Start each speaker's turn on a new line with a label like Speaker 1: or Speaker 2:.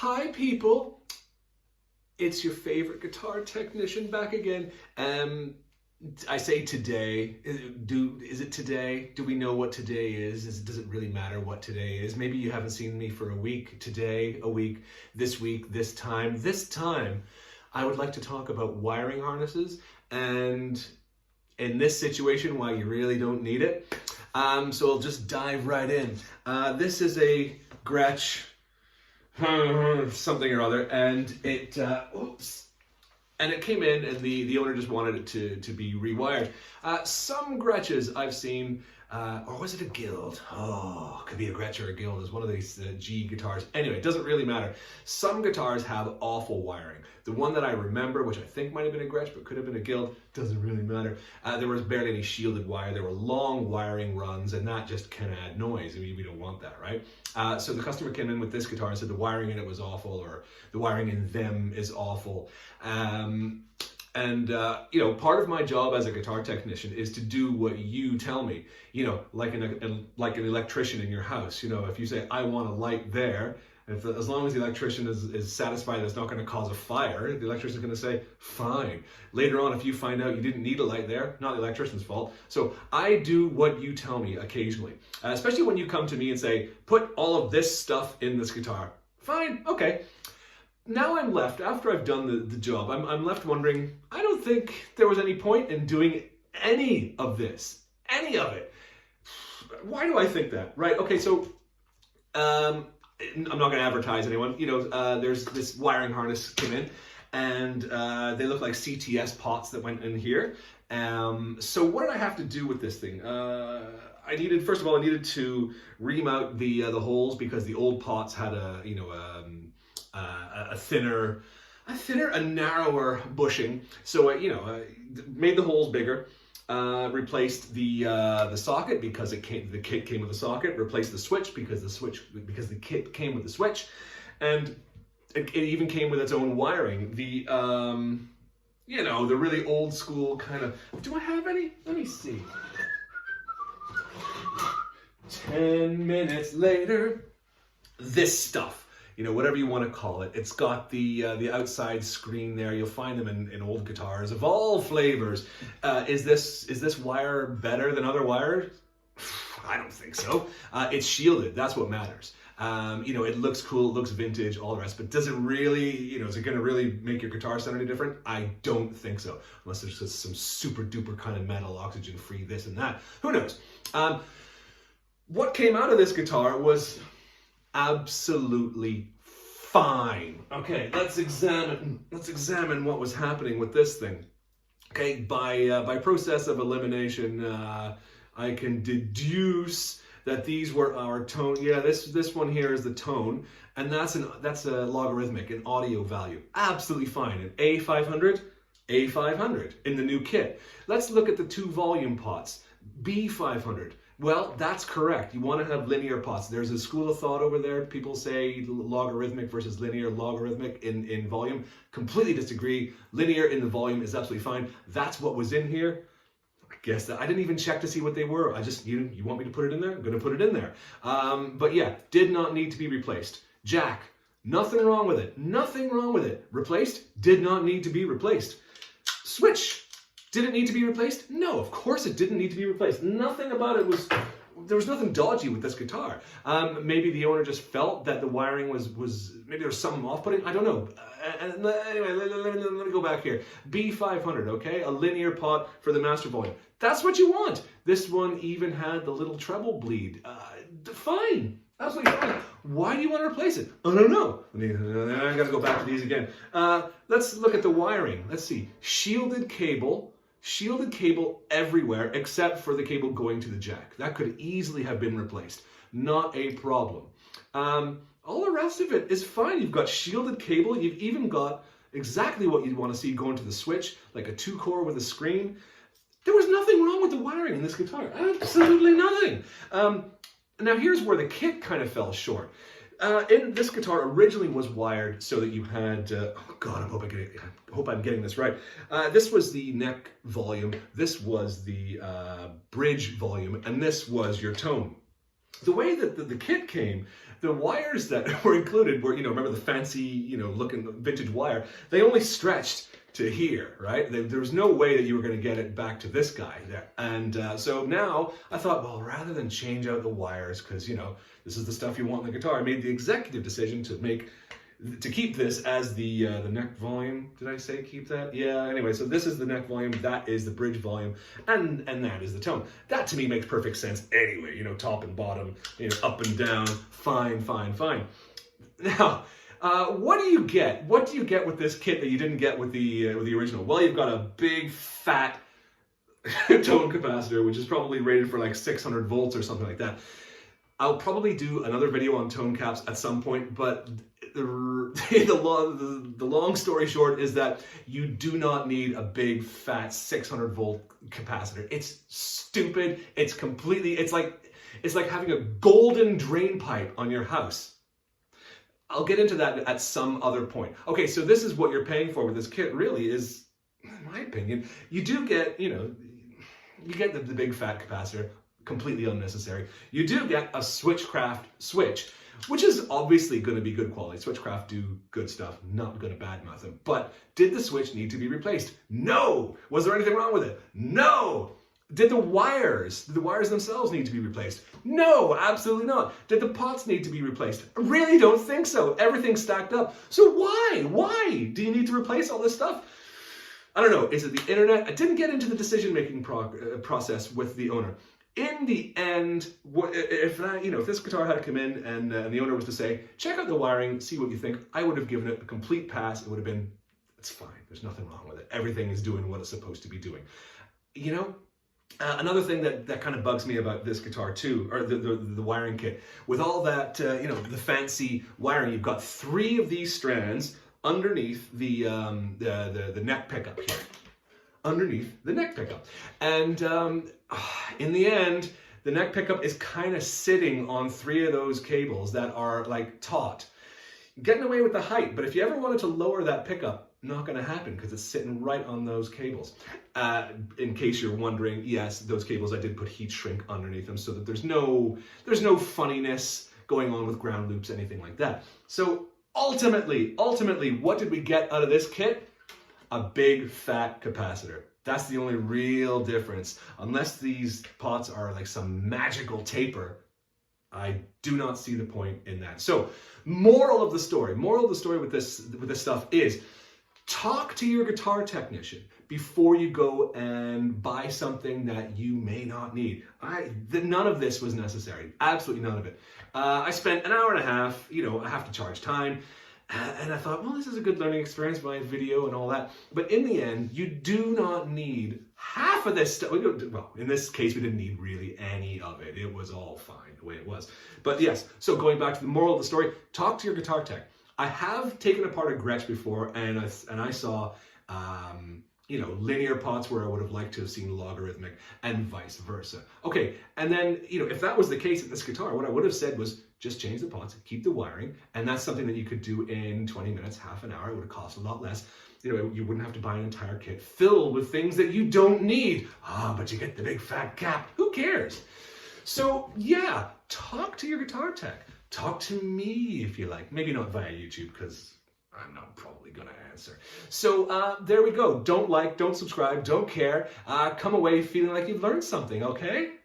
Speaker 1: Hi people, it's your favorite guitar technician back again. I say today, is it today? Do we know what today is? Does it really matter what today is? Maybe you haven't seen me for a week, today, a week, this time. This time, I would like to talk about wiring harnesses and in this situation, why you really don't need it. So I'll just dive right in. This is a Gretsch something or other, and it came in, and the owner just wanted it to be rewired. Some Gretsches I've seen, or was it a Guild? Oh, could be a Gretsch or a Guild. It's one of these G guitars. Anyway, it doesn't really matter. Some guitars have awful wiring. The one that I remember, which I think might have been a Gretsch, but could have been a Guild, doesn't really matter. There was barely any shielded wire. There were long wiring runs, and that just can add noise. I mean, we don't want that, right? So the customer came in with this guitar and said the wiring in it was awful, or the wiring in them is awful. You know, part of my job as a guitar technician is to do what you tell me. You know, like an electrician in your house. You know, if you say, I want a light there, as long as the electrician is satisfied that it's not going to cause a fire, the electrician is going to say, fine. Later on, if you find out you didn't need a light there, not the electrician's fault. So I do what you tell me occasionally, especially when you come to me and say, put all of this stuff in this guitar. Fine, okay. Now I'm left, after I've done the job, I'm left wondering, I don't think there was any point in doing any of this, any of it. Why do I think that? Right, okay, so I'm not going to advertise anyone. You know, there's this wiring harness came in, and they look like CTS pots that went in here. So what did I have to do with this thing? First of all, I needed to ream out the holes, because the old pots had a narrower bushing. So made the holes bigger. Replaced the socket, because the kit came with a socket. Replaced the switch because the kit came with the switch, and it even came with its own wiring. The really old school kind of. Do I have any? Let me see. 10 minutes later, this stuff. You know, whatever you want to call it. It's got the outside screen there. You'll find them in old guitars of all flavors. Is this wire better than other wires? I don't think so. It's shielded. That's what matters. It looks cool, it looks vintage, all the rest. But does it really, is it going to really make your guitar sound any different? I don't think so. Unless there's just some super duper kind of metal, oxygen free, this and that. Who knows? What came out of this guitar was absolutely fine. Okay, let's examine what was happening with this thing. Okay, by process of elimination, I can deduce that these were our tone. Yeah, this one here is the tone, and that's a logarithmic, an audio value. Absolutely fine. An A500, A500 in the new kit. Let's look at the two volume pots. B500. Well, that's correct. You want to have linear pots. There's a school of thought over there. People say logarithmic versus linear. Logarithmic in volume. Completely disagree. Linear in the volume is absolutely fine. That's what was in here. I guess that I didn't even check to see what they were. I just, you want me to put it in there? I'm going to put it in there. But yeah, did not need to be replaced. Jack, nothing wrong with it. Nothing wrong with it. Replaced? Did not need to be replaced. Switch. Did it need to be replaced? No, of course it didn't need to be replaced. Nothing about it there was nothing dodgy with this guitar. Maybe the owner just felt that the wiring was maybe there was something off-putting. I don't know. Anyway, let me go back here. B500, okay? A linear pot for the master volume. That's what you want. This one even had the little treble bleed. Fine. Absolutely fine. Why do you want to replace it? I don't know. I gotta go back to these again. Let's look at the wiring. Let's see. Shielded cable everywhere except for the cable going to the jack. That could easily have been replaced. Not a problem. All the rest of it is fine. You've got shielded cable. You've even got exactly what you'd want to see going to the switch, like a 2-core with a screen. There was nothing wrong with the wiring in this guitar. Absolutely nothing. Now here's where the kit kind of fell short. In this guitar originally was wired so that you had, oh God, I hope I'm getting this right. This was the neck volume, this was the bridge volume, and this was your tone. the way that the kit came, the wires that were included were, remember the fancy, looking vintage wire, they only stretched to here, right? There was no way that you were going to get it back to this guy there. And so now I thought, well, rather than change out the wires, because, this is the stuff you want in the guitar, I made the executive decision to keep this as the neck volume. Did I say keep that? Yeah, anyway, so this is the neck volume, that is the bridge volume, and that is the tone. That to me makes perfect sense anyway, top and bottom, up and down, fine. Now, what do you get? What do you get with this kit that you didn't get with the original? Well, you've got a big fat tone capacitor, which is probably rated for like 600 volts or something like that. I'll probably do another video on tone caps at some point, but the long story short is that you do not need a big fat 600 volt capacitor. It's stupid. It's like having a golden drain pipe on your house. I'll get into that at some other point. Okay, so this is what you're paying for with this kit, really, is, in my opinion, you do get, you get the big fat capacitor, completely unnecessary. You do get a Switchcraft switch, which is obviously going to be good quality. Switchcraft do good stuff, not going to badmouth them. But did the switch need to be replaced? No! Was there anything wrong with it? No! Did the wires themselves need to be replaced? No, absolutely not. Did the pots need to be replaced? I really don't think so. Everything's stacked up. So why? Why do you need to replace all this stuff? I don't know. Is it the internet? I didn't get into the decision-making process with the owner. In the end, if this guitar had to come in and the owner was to say, check out the wiring, see what you think, I would have given it a complete pass. It would have been, it's fine. There's nothing wrong with it. Everything is doing what it's supposed to be doing. Another thing that kind of bugs me about this guitar too, or the wiring kit, with all that, the fancy wiring, you've got 3 of these strands underneath the neck pickup here. Underneath the neck pickup. And in the end, the neck pickup is kind of sitting on 3 of those cables that are like taut. Getting away with the height, but if you ever wanted to lower that pickup, not going to happen because it's sitting right on those cables. In case you're wondering, yes, those cables, I did put heat shrink underneath them so that there's no funniness going on with ground loops, anything like that. So ultimately, what did we get out of this kit? A big fat capacitor. That's the only real difference. Unless these pots are like some magical taper, I do not see the point in that. So, moral of the story with this stuff is, talk to your guitar technician before you go and buy something that you may not need. None of this was necessary. Absolutely none of it. I spent an hour and a half, I have to charge time. And I thought, well, this is a good learning experience, my video and all that. But in the end, you do not need half of this stuff. Well, in this case, we didn't need really any of it. It was all fine the way it was. But yes, so going back to the moral of the story, talk to your guitar tech. I have taken apart a Gretsch before, and I saw, linear pots where I would have liked to have seen logarithmic, and vice versa. Okay, and then, if that was the case with this guitar, what I would have said was, just change the pots, keep the wiring, and that's something that you could do in 20 minutes, half an hour. It would have cost a lot less. You wouldn't have to buy an entire kit filled with things that you don't need. But you get the big fat cap. Who cares? So yeah, talk to your guitar tech. Talk to me if you like. Maybe not via YouTube, because I'm not probably going to answer. So there we go. Don't subscribe, don't care. Come away feeling like you've learned something, okay?